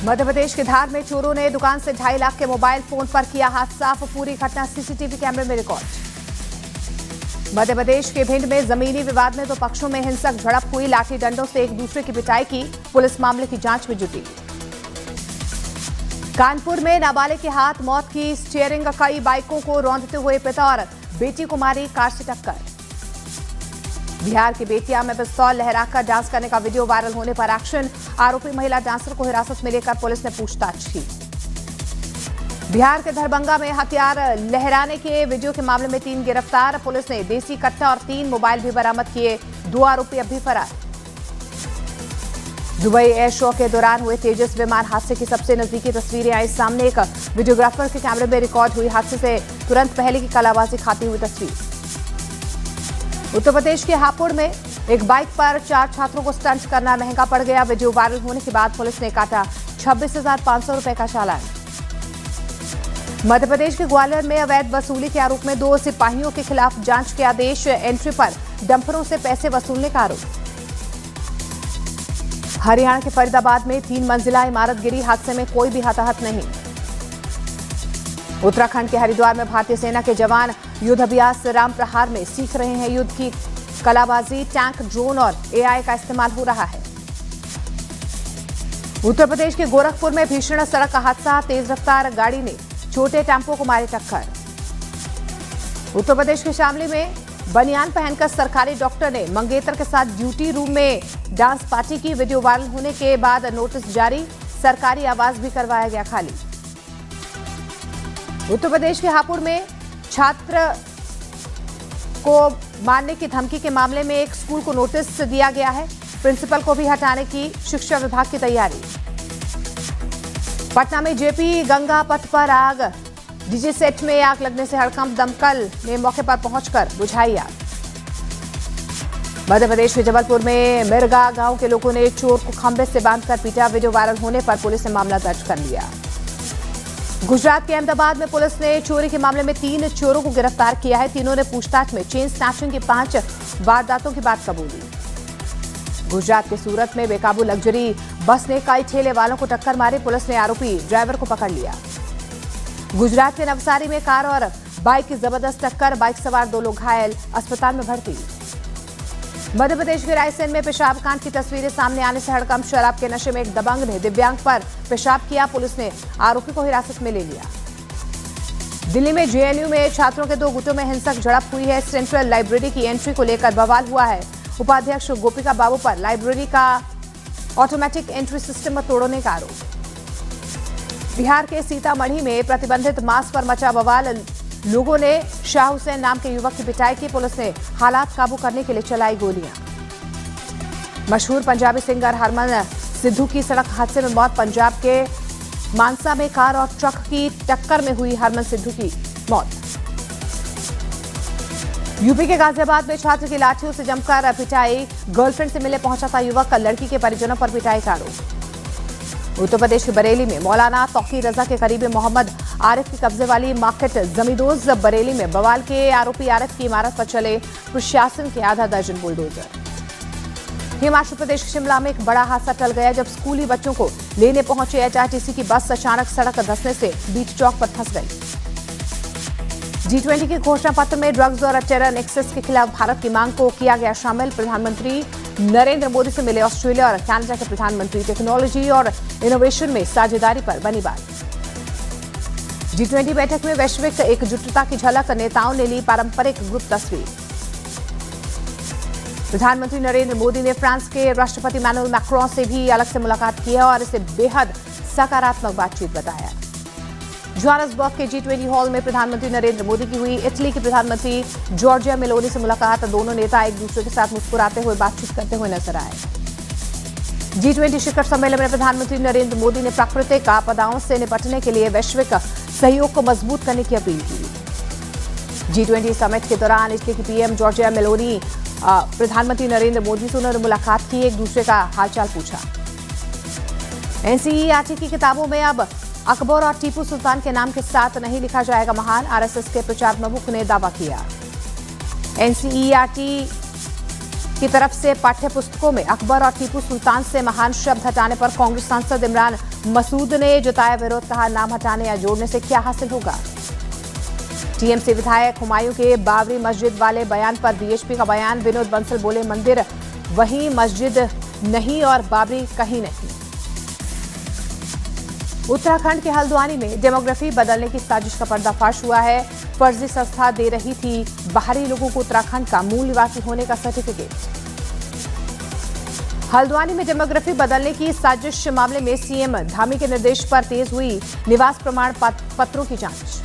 मध्य प्रदेश के धार में चोरों ने दुकान से 2.5 लाख के मोबाइल फोन पर किया हाथ साफ। पूरी घटना सीसीटीवी कैमरे में रिकॉर्ड। मध्य प्रदेश के भिंड में जमीनी विवाद में 2 पक्षों में हिंसक झड़प हुई। लाठी डंडों से एक दूसरे की पिटाई की। पुलिस मामले की जांच में जुटी। कानपुर में नाबालिग के हाथ मौत की। स्टीयरिंग कई बाइकों को रौंदते हुए पिता और बेटी को मारी कार से टक्कर। बिहार के बेतिया में पिस्तौल लहराकर डांस करने का वीडियो वायरल होने पर एक्शन। आरोपी महिला डांसर को हिरासत में लेकर पुलिस ने पूछताछ की। बिहार के दरभंगा में हथियार लहराने के वीडियो के मामले में 3 गिरफ्तार। पुलिस ने देसी कट्टा और 3 मोबाइल भी बरामद किए। 2 आरोपी अब भी फरार। दुबई एयर शो के दौरान हुए तेजस विमान हादसे की सबसे नजदीकी तस्वीरें आई सामने। एक वीडियोग्राफर के कैमरे में रिकॉर्ड हुई हादसे से तुरंत पहले की कलाबाजी खाती हुई तस्वीर। उत्तर प्रदेश के हापुड़ में एक बाइक पर 4 छात्रों को स्टंट करना महंगा पड़ गया। वीडियो वायरल होने के बाद पुलिस ने काटा 26,500 रुपए का चालान। मध्य प्रदेश के ग्वालियर में अवैध वसूली के आरोप में 2 सिपाहियों के खिलाफ जांच के आदेश। एंट्री पर डंपरों से पैसे वसूलने का आरोप। हरियाणा के फरीदाबाद में 3 मंजिला इमारत गिरी। हादसे में कोई भी हताहत नहीं। उत्तराखंड के हरिद्वार में भारतीय सेना के जवान युद्ध अभ्यास राम प्रहार में सीख रहे हैं युद्ध की कलाबाजी। टैंक, ड्रोन और एआई का इस्तेमाल हो रहा है। उत्तर प्रदेश के गोरखपुर में भीषण सड़क हादसा। तेज रफ्तार गाड़ी ने छोटे टेम्पो को मारी टक्कर। उत्तर प्रदेश के शामली में बनियान पहनकर सरकारी डॉक्टर ने मंगेतर के साथ ड्यूटी रूम में डांस पार्टी की। वीडियो वायरल होने के बाद नोटिस जारी। सरकारी आवास भी करवाया गया खाली। उत्तर प्रदेश के हापुड़ में छात्र को मारने की धमकी के मामले में एक स्कूल को नोटिस दिया गया है। प्रिंसिपल को भी हटाने की शिक्षा विभाग की तैयारी। पटना में जेपी गंगा पथ पर आग। डीजे सेट में आग लगने से हड़कंप। दमकल ने मौके पर पहुंचकर बुझाई आग। मध्य प्रदेश के जबलपुर में मिर्गा गांव के लोगों ने चोर को खंभे से बांधकर पीटा। वीडियो वायरल होने पर पुलिस ने मामला दर्ज कर लिया। गुजरात के अहमदाबाद में पुलिस ने चोरी के मामले में 3 चोरों को गिरफ्तार किया है। तीनों ने पूछताछ में चेन स्नैचिंग की 5 वारदातों की बात कबूली। गुजरात के सूरत में बेकाबू लग्जरी बस ने कई ठेले वालों को टक्कर मारी। पुलिस ने आरोपी ड्राइवर को पकड़ लिया। गुजरात के नवसारी में कार और बाइक की जबरदस्त टक्कर। बाइक सवार 2 लोग घायल, अस्पताल में भर्ती। मध्य प्रदेश के रायसेन में पेशाब कांड की तस्वीरें सामने आने से हड़कंप। शराब के नशे में एक दबंग ने दिव्यांग पर पेशाब किया। पुलिस ने आरोपी को हिरासत में ले लिया। दिल्ली में जेएनयू में छात्रों के 2 गुटों में हिंसक झड़प हुई है। सेंट्रल लाइब्रेरी की एंट्री को लेकर बवाल हुआ है। उपाध्यक्ष गोपिका बाबू पर लाइब्रेरी का ऑटोमेटिक एंट्री सिस्टम तोड़ने का आरोप। बिहार के सीतामढ़ी में प्रतिबंधित मास्क पर मचा बवाल। लोगों ने शाह हुसैन नाम के युवक की पिटाई की। पुलिस ने हालात काबू करने के लिए चलाई गोलियां। मशहूर पंजाबी सिंगर हरमन सिद्धू की सड़क हादसे में मौत। पंजाब के मानसा में कार और ट्रक की टक्कर में हुई हरमन सिद्धू की मौत। यूपी के गाजियाबाद में छात्र की लाठियों से जमकर पिटाई। गर्लफ्रेंड से मिलने पहुंचा था युवक। लड़की के परिजनों पर पिटाई का आरोप। उत्तर प्रदेश के बरेली में मौलाना तौकीर रजा के करीबी मोहम्मद आरिफ की कब्जे वाली मार्केट जमींदोज बरेली में बवाल के आरोपी आरिफ की इमारत पर चले प्रशासन के आधा दर्जन बुलडोजर। हिमाचल प्रदेश के शिमला में एक बड़ा हादसा टल गया जब स्कूली बच्चों को लेने पहुंचे एचआरटीसी की बस अचानक सड़क धंसने से बीच चौक पर फंस गई। G20 के घोषणा पत्र में ड्रग्स और टेरर नेक्सस के खिलाफ भारत की मांग को किया गया शामिल। प्रधानमंत्री नरेंद्र मोदी से मिले ऑस्ट्रेलिया और कनाडा के प्रधानमंत्री। टेक्नोलॉजी और इनोवेशन में साझेदारी पर बनी बात। G20 बैठक में वैश्विक एकजुटता की झलक। नेताओं ने ली पारंपरिक ग्रुप तस्वीर। प्रधानमंत्री नरेंद्र मोदी ने फ्रांस के राष्ट्रपति इमैनुअल मैक्रोन से भी अलग से मुलाकात की है और इसे बेहद सकारात्मक बातचीत बताया। जोहान्सबर्ग के G20 हॉल में प्रधानमंत्री नरेंद्र मोदी की हुई इटली के प्रधानमंत्री जॉर्जिया मेलोनी से मुलाकात। दोनों नेता एक दूसरे के साथ मुस्कुराते हुए बातचीत करते हुए नजर आए। G20 शिखर सम्मेलन में प्रधानमंत्री नरेंद्र मोदी ने प्राकृतिक आपदाओं से निपटने के लिए वैश्विक सहयोग को मजबूत करने की अपील की। G20 समिट के दौरान इटली की पीएम जॉर्जिया मेलोनी प्रधानमंत्री नरेंद्र मोदी से उन्होंने मुलाकात की, एक दूसरे का हालचाल पूछा। एनसीईआरटी की किताबों में अब अकबर और टीपू सुल्तान के नाम के साथ नहीं लिखा जाएगा महान। आरएसएस के प्रचार प्रमुख ने दावा किया। एनसीईआरटी की तरफ से पाठ्य पुस्तकों में अकबर और टीपू सुल्तान से महान शब्द हटाने पर कांग्रेस सांसद इमरान मसूद ने जताया विरोध। कहा, नाम हटाने या जोड़ने से क्या हासिल होगा। टीएमसी विधायक हुमायूं के बाबरी मस्जिद वाले बयान पर बीएचपी का बयान। विनोद बंसल बोले, मंदिर वहीं, मस्जिद नहीं और बाबरी कहीं नहीं। उत्तराखंड के हल्द्वानी में डेमोग्राफी बदलने की साजिश का पर्दाफाश हुआ है। फर्जी संस्था दे रही थी बाहरी लोगों को उत्तराखंड का मूल निवासी होने का सर्टिफिकेट। हल्द्वानी में डेमोग्राफी बदलने की साजिश मामले में सीएम धामी के निर्देश पर तेज हुई निवास प्रमाण पत्रों की जांच।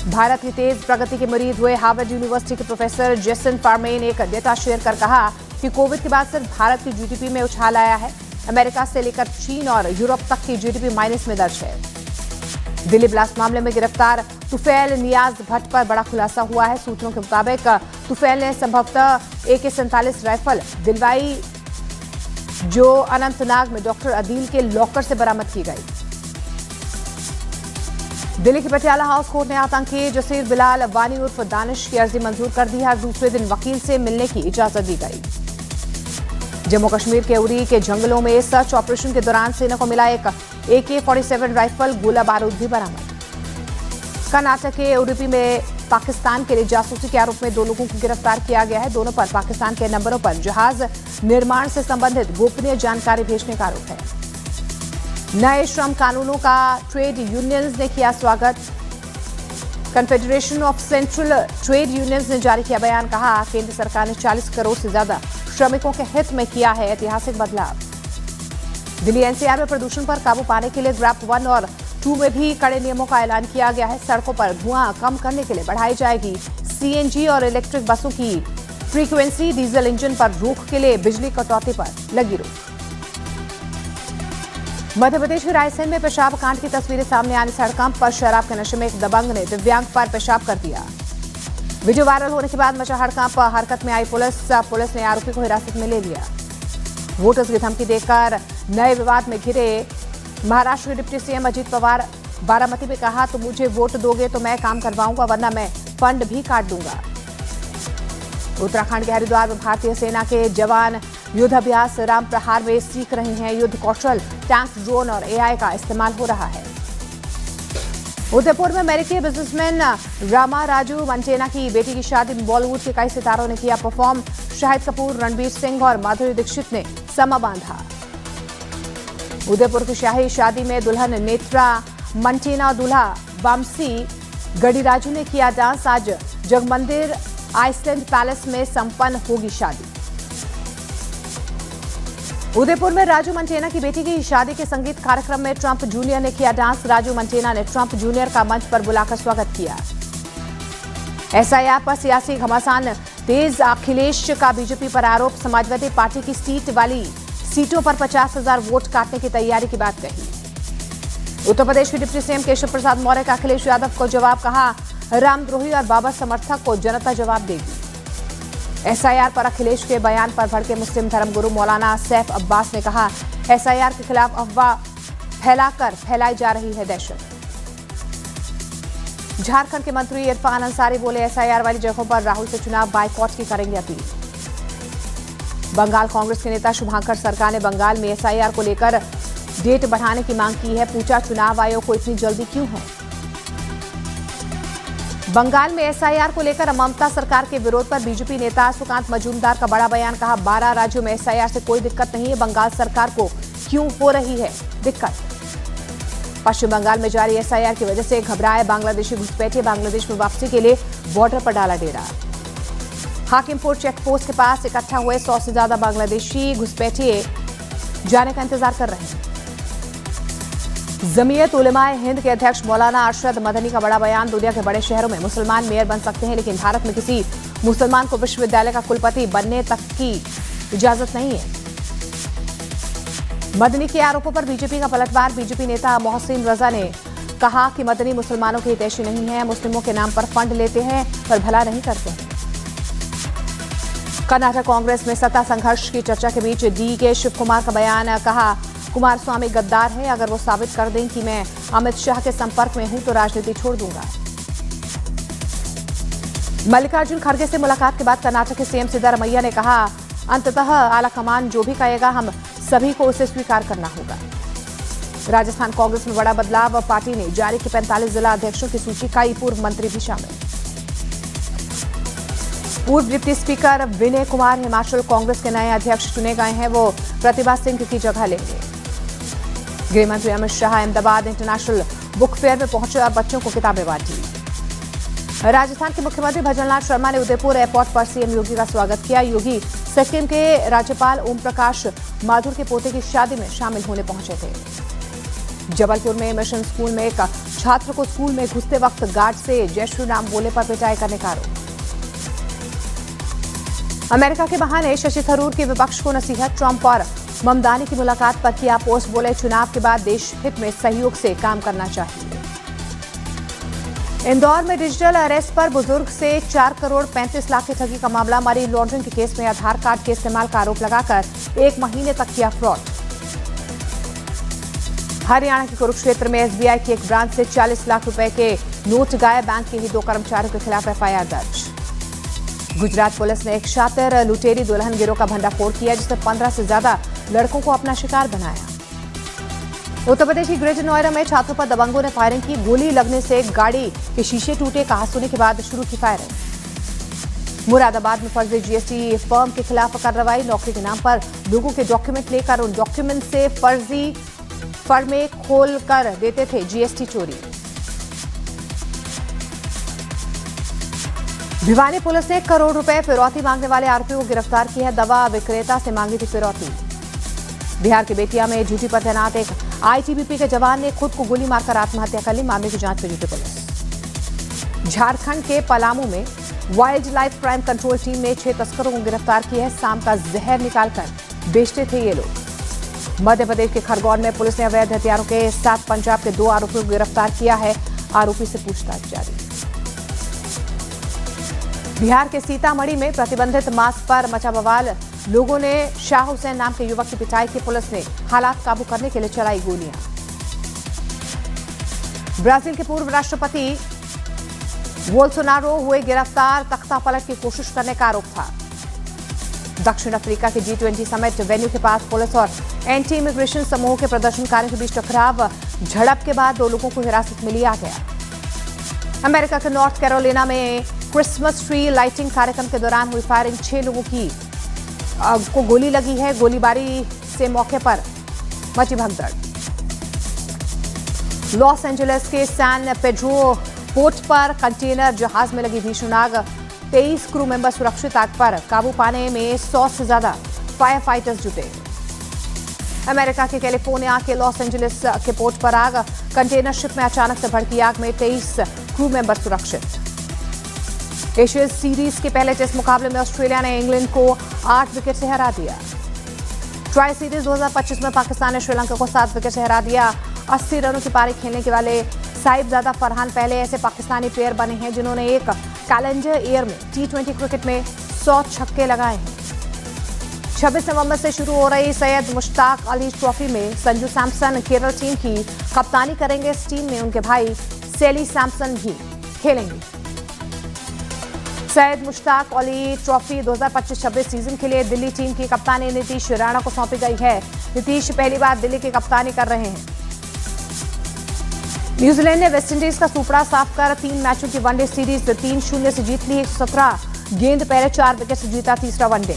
भारत की तेज प्रगति के मुरीद हुए हार्वर्ड यूनिवर्सिटी के प्रोफेसर जेसन फार्मे ने एक डेटा शेयर कर कहा कि कोविड के बाद सिर्फ भारत की जीडीपी में उछाल आया है। अमेरिका से लेकर चीन और यूरोप तक की जीडीपी माइनस में दर्ज है। दिल्ली ब्लास्ट मामले में गिरफ्तार तुफैल नियाज भट्ट पर बड़ा खुलासा हुआ है। सूत्रों के मुताबिक तुफैल ने संभवतः AK-47 राइफल दिलवाई जो अनंतनाग में डॉक्टर अदील के लॉकर से बरामद की गई। दिल्ली के पटियाला हाउस कोर्ट ने आतंकी जसीर बिलाल वानी उर्फ दानिश की अर्जी मंजूर कर दी है। दूसरे दिन वकील से मिलने की इजाजत दी गई। जम्मू कश्मीर के उरी के जंगलों में सर्च ऑपरेशन के दौरान सेना को मिला एक AK-47 राइफल, गोला बारूद भी बरामद। कर्नाटक के उडुपी में पाकिस्तान के लिए जासूसी के आरोप में 2 लोगों को गिरफ्तार किया गया है। दोनों पर पाकिस्तान के नंबरों पर जहाज निर्माण से संबंधित गोपनीय जानकारी भेजने का आरोप है। नए श्रम कानूनों का ट्रेड यूनियंस ने किया स्वागत। Confederation of central trade unions ने जारी किया बयान। कहा, केंद्र सरकार ने 40 करोड़ से ज्यादा श्रमिकों के हित में किया है ऐतिहासिक बदलाव। दिल्ली एनसीआर में प्रदूषण पर काबू पाने के लिए ग्रैप 1 और 2 में भी कड़े नियमों का ऐलान किया गया है। सड़कों पर धुआं कम करने के लिए बढ़ाई जाएगी सीएनजी और इलेक्ट्रिक बसों की फ्रीक्वेंसी। डीजल इंजन पर रोक के लिए बिजली कटौती पर लगी रोक। मध्य प्रदेश के रायसेन में पेशाब कांड की तस्वीरें सामने आने, सड़कों पर शराब के नशे में एक दबंग ने दिव्यांग पर पेशाब कर दिया। वीडियो वायरल होने के बाद मचा हड़कंप। हरकत में आई पुलिस ने आरोपी को हिरासत में ले लिया। वोटर्स की धमकी देकर नए विवाद में घिरे महाराष्ट्र के डिप्टी सीएम अजित पवार बारामती में कहा, तुम मुझे वोट दोगे तो मैं काम करवाऊंगा, वरना मैं फंड भी काट दूंगा। उत्तराखंड के हरिद्वार में भारतीय सेना के जवान युद्ध अभ्यास राम प्रहार में सीख रहे हैं। युद्ध कौशल, टैंक, ड्रोन और AI का इस्तेमाल हो रहा है। उदयपुर में अमेरिकी बिजनेसमैन रामा राजू मंटेना की बेटी की शादी में बॉलीवुड के कई सितारों ने किया परफॉर्म। शाहिद कपूर, रणवीर सिंह और माधुरी दीक्षित ने समा बांधा। उदयपुर की शाही शादी में दुल्हन नेत्रा मंटेना और दूल्हा वामसी गडीराजू ने किया डांस। आज जगमंदिर आइसलैंड पैलेस में संपन्न होगी शादी। उदयपुर में राजू मंटेना की बेटी की शादी के संगीत कार्यक्रम में ट्रंप जूनियर ने किया डांस। राजू मंटेना ने ट्रंप जूनियर का मंच पर बुलाकर स्वागत किया। SIR पर सियासी घमासान तेज। अखिलेश का बीजेपी पर आरोप। समाजवादी पार्टी की सीट वाली सीटों पर 50,000 वोट काटने की तैयारी की बात कही। उत्तर प्रदेश के डिप्टी सीएम केशव प्रसाद मौर्य का अखिलेश यादव को जवाब। कहा, रामद्रोही और बाबा समर्थक को जनता जवाब देगी। SIR पर अखिलेश के बयान पर भड़के मुस्लिम धर्मगुरु मौलाना सैफ अब्बास ने कहा, SIR के खिलाफ अफवाह फैलाई जा रही है दहशत। झारखंड के मंत्री इरफान अंसारी बोले, SIR वाली जगहों पर राहुल से चुनाव बाइकॉट की करेंगे अपील। बंगाल कांग्रेस के नेता शुभांकर सरकार ने बंगाल में SIR को लेकर डेट बढ़ाने की मांग की है। पूछा, चुनाव आयोग को इतनी जल्दी क्यों है। बंगाल में SIR को लेकर ममता सरकार के विरोध पर बीजेपी नेता सुकांत मजूमदार का बड़ा बयान। कहा, 12 राज्यों में SIR से कोई दिक्कत नहीं है, बंगाल सरकार को क्यों हो रही है दिक्कत। पश्चिम बंगाल में जारी SIR की वजह से घबराए बांग्लादेशी घुसपैठिए बांग्लादेश में वापसी के लिए बॉर्डर पर डाला डेरा। हाकिमपुर चेक पोस्ट के पास इकट्ठा हुए 100 से ज्यादा बांग्लादेशी घुसपैठिए जाने का इंतजार कर रहे हैं। जमीयत उलेमाए हिंद के अध्यक्ष मौलाना अरशद मदनी का बड़ा बयान। दुनिया के बड़े शहरों में मुसलमान मेयर बन सकते हैं, लेकिन भारत में किसी मुसलमान को विश्वविद्यालय का कुलपति बनने तक की इजाजत नहीं है। मदनी के आरोपों पर बीजेपी का पलटवार। बीजेपी नेता मोहसिन रजा ने कहा कि मदनी मुसलमानों के हितैषी नहीं है, मुस्लिमों के नाम पर फंड लेते हैं पर भला नहीं करते हैं। कर्नाटक कांग्रेस में सत्ता संघर्ष की चर्चा के बीच DK शिव कुमार का बयान। कहा, कुमारस्वामी गद्दार है, अगर वो साबित कर दें कि मैं अमित शाह के संपर्क में हूं तो राजनीति छोड़ दूंगा। मल्लिकार्जुन खड़गे से मुलाकात के बाद कर्नाटक के सीएम सिद्धारमैया ने कहा, अंततः आलाकमान जो भी कहेगा हम सभी को उसे स्वीकार करना होगा। राजस्थान कांग्रेस में बड़ा बदलाव, पार्टी ने जारी की 45 जिला अध्यक्षों की सूची, कई पूर्व मंत्री भी शामिल। पूर्व डिप्टी स्पीकर विनय कुमार हिमाचल कांग्रेस के नए अध्यक्ष चुने गए हैं, वो प्रतिभा सिंह की जगह लेंगे। गृह मंत्री Amit Shah Ahmedabad international book fair में पहुंचे और बच्चों को किताबें बांटी। राजस्थान के मुख्यमंत्री भजनलाल शर्मा ने उदयपुर एयरपोर्ट पर सीएम योगी का स्वागत किया। योगी सिक्किम के राज्यपाल ओम प्रकाश माथुर के पोते की शादी में शामिल होने पहुंचे थे। जबलपुर में मिशन स्कूल में एक छात्र को स्कूल में घुसते वक्त गार्ड से जय श्री राम बोले पर पिटाई करने का आरोप। अमेरिका के बहाने शशि थरूर की विपक्ष को नसीहत, ट्रंप और ममदानी की मुलाकात पर किया पोस्ट, बोले चुनाव के बाद देश हित में सहयोग से काम करना चाहिए। इंदौर में डिजिटल अरेस्ट पर बुजुर्ग से 4 करोड़ 35 लाख की ठगी का मामला, मनी लॉन्ड्रिंग के केस में आधार कार्ड के इस्तेमाल का आरोप लगाकर 1 महीने तक किया फ्रॉड। हरियाणा के कुरुक्षेत्र में एसबीआई की एक ब्रांच से 40 लाख रुपए के नोट गायब, बैंक के ही 2 कर्मचारियों के खिलाफ एफआईआर दर्ज। गुजरात पुलिस ने एक शातिर लुटेरी दुल्हन गिरोह का भंडाफोड़ किया, जिसने 15 से ज्यादा लड़कों को अपना शिकार बनाया। उत्तर प्रदेश की ग्रेटर नोएडा में छात्रों पर दबंगों ने फायरिंग की, गोली लगने से गाड़ी के शीशे टूटे, कहा सुनने के बाद शुरू की फायरिंग। मुरादाबाद में फर्जी जीएसटी फर्म के खिलाफ कार्रवाई, नौकरी के नाम पर लोगों के डॉक्यूमेंट लेकर उन डॉक्यूमेंट से फर्जी फर्में खोल कर देते थे जीएसटी चोरी। भिवानी पुलिस ने 1 करोड़ रुपए फिरौती मांगने वाले आरोपी को गिरफ्तार किया है, दवा विक्रेता से मांगी थी फिरौती। बिहार के बेतिया में ड्यूटी पर तैनात एक आईटीबीपी के जवान ने खुद को गोली मारकर आत्महत्या कर ली, मामले की जांच में जुटी पुलिस। झारखंड के पलामू में wild life crime control team ने 6 तस्करों को गिरफ्तार किया है, शाम का जहर निकालकर बेचते थे ये लोग। मध्य प्रदेश के खरगोन में पुलिस ने अवैध हथियारों के साथ पंजाब के 2 आरोपियों को गिरफ्तार किया है, आरोपी से पूछताछ जारी। बिहार के सीतामढ़ी में प्रतिबंधित मास्क पर मचा बवाल, लोगों ने शाह हुसैन नाम के युवक की पिटाई की, पुलिस ने हालात काबू करने के लिए चलाई गोलियां। ब्राजील के पूर्व राष्ट्रपति बोल्सोनारो हुए गिरफ्तार, तख्ता पलट की कोशिश करने का आरोप था। दक्षिण अफ्रीका के G20 समिट वेन्यू के पास पुलिस और एंटी इमिग्रेशन समूह के प्रदर्शनकारियों के बीच टकराव, झड़प के बाद 2 लोगों को हिरासत में लिया गया। अमेरिका के नॉर्थ कैरोलिना में क्रिसमस ट्री लाइटिंग कार्यक्रम के दौरान हुई फायरिंग, 6 लोगों को गोली लगी है, गोलीबारी से मौके पर मची भगदड़। लॉस एंजलिस के सैन पेड्रो पोर्ट पर कंटेनर जहाज में लगी भीषण आग, 23 क्रू मेंबर सुरक्षित, आग पर काबू पाने में 100 से ज्यादा फायर फाइटर्स जुटे। अमेरिका के कैलिफोर्निया के लॉस एंजलिस के पोर्ट पर आग, कंटेनर शिप में अचानक से भड़की आग में 23 क्रू मेंबर सुरक्षित। एशिया सीरीज के पहले टेस्ट मुकाबले में ऑस्ट्रेलिया ने इंग्लैंड को 8 विकेट से हरा दिया। ट्राई सीरीज 2025 में पाकिस्तान ने श्रीलंका को 7 विकेट से हरा दिया। 80 रनों की पारी खेलने के वाले साहिबजादा फरहान पहले ऐसे पाकिस्तानी प्लेयर बने हैं जिन्होंने एक कैलेंडर ईयर में T20 क्रिकेट में 100 छक्के लगाए हैं। 26 नवंबर से शुरू हो रही सैयद मुश्ताक अली ट्रॉफी में संजू सैमसन केरल टीम की कप्तानी करेंगे। इस टीम में उनके भाई सैली सैमसन भी खेलेंगे। सैयद मुश्ताक अली ट्रॉफी 2025-26 सीजन के लिए दिल्ली टीम की कप्तानी नीतीश राणा को सौंपी गई है। नीतीश पहली बार दिल्ली की कप्तानी कर रहे हैं। न्यूजीलैंड ने वेस्टइंडीज का सुपड़ा साफ कर 3 मैचों की वनडे सीरीज 3-0 से जीत ली। 117 गेंद पहले 4 विकेट से जीता तीसरा वनडे।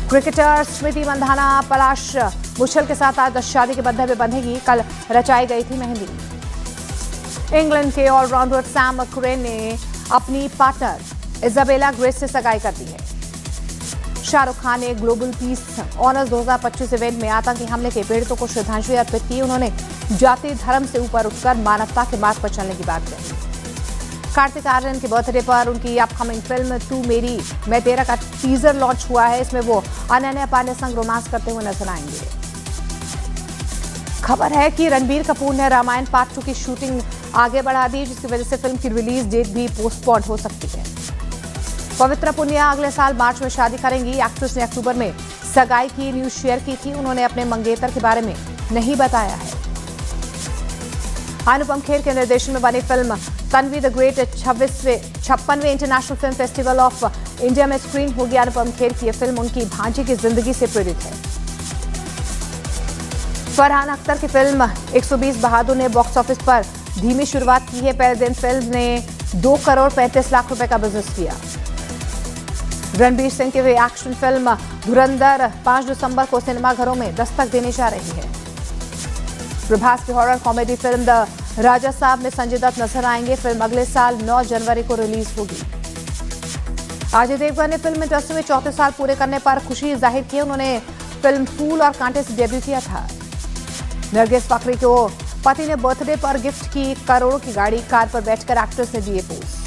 क्रिकेटर स्मृति मंधाना पलाश मुश्किल के साथ आज शादी के बंधन में बंधेगी, कल रचाई गई थी मेहंदी। इंग्लैंड के ऑलराउंडर सैम कुरेन ने अपनी पार्टनर इजाबेला ग्रेस से सगाई कर दी है। शाहरुख खान ने ग्लोबल पीस ऑनर्स 2025 इवेंट में आतंकी हमले के पीड़ितों को श्रद्धांजलि अर्पित की। उन्होंने जाति धर्म से ऊपर उठकर मानवता के मार्ग पर चलने की बात कही। कार्तिक आर्यन के बर्थडे पर उनकी अपकमिंग फिल्म तू मेरी मैं तेरा का टीजर लॉन्च हुआ है। इसमें वो अनन्या पांडे संग रोमांस करते हुए नजर आएंगे। खबर है कि रणबीर कपूर ने रामायण पार्ट 2 की शूटिंग आगे बढ़ा दी, जिसकी वजह से फिल्म की रिलीज डेट भी पोस्टपोन हो सकती है। पवित्रा पुनिया अगले साल मार्च में शादी करेंगी। एक्ट्रेस ने अक्टूबर में सगाई की न्यूज शेयर की थी। उन्होंने अपने मंगेतर के बारे में नहीं बताया है। अनुपम खेर के निर्देशन में बनी फिल्म तन्वी द ग्रेट 56वें international film festival of India में स्क्रीन होगी अनुपम खेर की यह फिल्म उनकी भांजी की जिंदगी से प्रेरित है। फरहान अख्तर की फिल्म 120 बहादुर ने बॉक्स ऑफिस पर धीमी शुरुआत की है। पहले दिन फिल्म ने 2 करोड़ 35 लाख रुपए का बिजनेस किया। रणबीर सिंह की एक्शन फिल्म धुरंधर 5 दिसंबर को सिनेमाघरों में दस्तक देने जा रही है। प्रभास की हॉरर कॉमेडी फिल्म द राजा साहब में संजय दत्त नजर आएंगे। फिल्म अगले साल 9 जनवरी को रिलीज होगी। अजय देवगन ने फिल्म इंडस्ट्री में 34 साल पूरे करने पर खुशी जाहिर की। उन्होंने फिल्म फूल और कांटे से डेब्यू किया था। नरगिस फाकरी को पति ने बर्थडे पर गिफ्ट की करोड़ों की गाड़ी, कार पर बैठकर एक्ट्रेस ने दिए पोज।